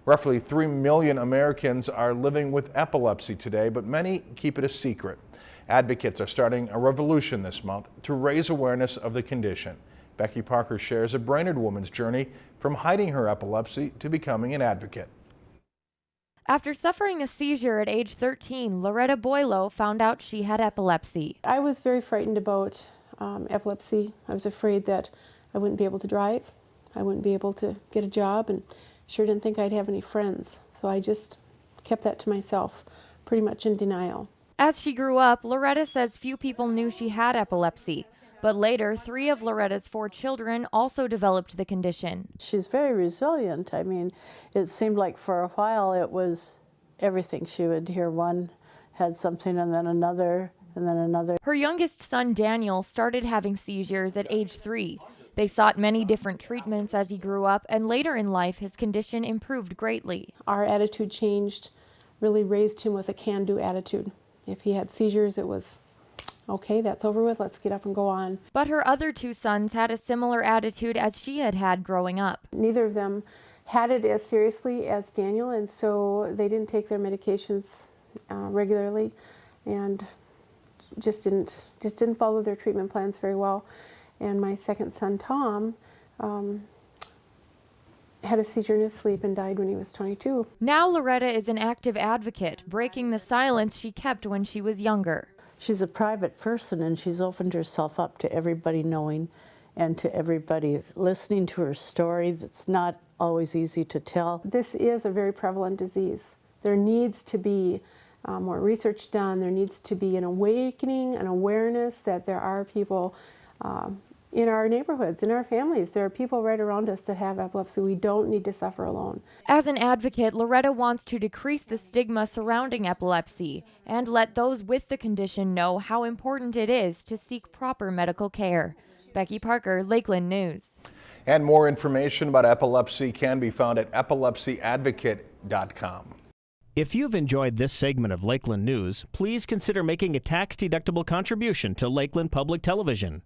Roughly 3 million Americans are living with epilepsy today, but many keep it a secret. Advocates are starting a revolution this month to raise awareness of the condition. Becky Parker shares a Brainerd woman's journey from hiding her epilepsy to becoming an advocate. After suffering a seizure at age 13, Loretta Boileau found out she had epilepsy. I was very frightened about epilepsy. I was afraid that I wouldn't be able to drive, I wouldn't be able to get a job, and sure didn't think I'd have any friends. So I just kept that to myself, pretty much in denial. As she grew up, Loretta says few people knew she had epilepsy. But later, 3 of Loretta's 4 children also developed the condition. She's very resilient. I mean, it seemed like for a while it was everything. She would hear one had something and then another and then another. Her youngest son, Daniel, started having seizures at age 3. They sought many different treatments as he grew up, and later in life, his condition improved greatly. Our attitude changed, really raised him with a can-do attitude. If he had seizures, it was, okay, that's over with, let's get up and go on. But her other 2 sons had a similar attitude as she had had growing up. Neither of them had it as seriously as Daniel, and so they didn't take their medications regularly and just didn't follow their treatment plans very well. And my second son, Tom, had a seizure in his sleep and died when he was 22. Now Loretta is an active advocate, breaking the silence she kept when she was younger. She's a private person and she's opened herself up to everybody knowing and to everybody listening to her story that's not always easy to tell. This is a very prevalent disease. There needs to be more research done. There needs to be an awakening, an awareness that there are people in our neighborhoods, in our families. There are people right around us that have epilepsy. We don't need to suffer alone. As an advocate, Loretta wants to decrease the stigma surrounding epilepsy and let those with the condition know how important it is to seek proper medical care. Becky Parker, Lakeland News. And more information about epilepsy can be found at epilepsyadvocate.com. If you've enjoyed this segment of Lakeland News, please consider making a tax-deductible contribution to Lakeland Public Television.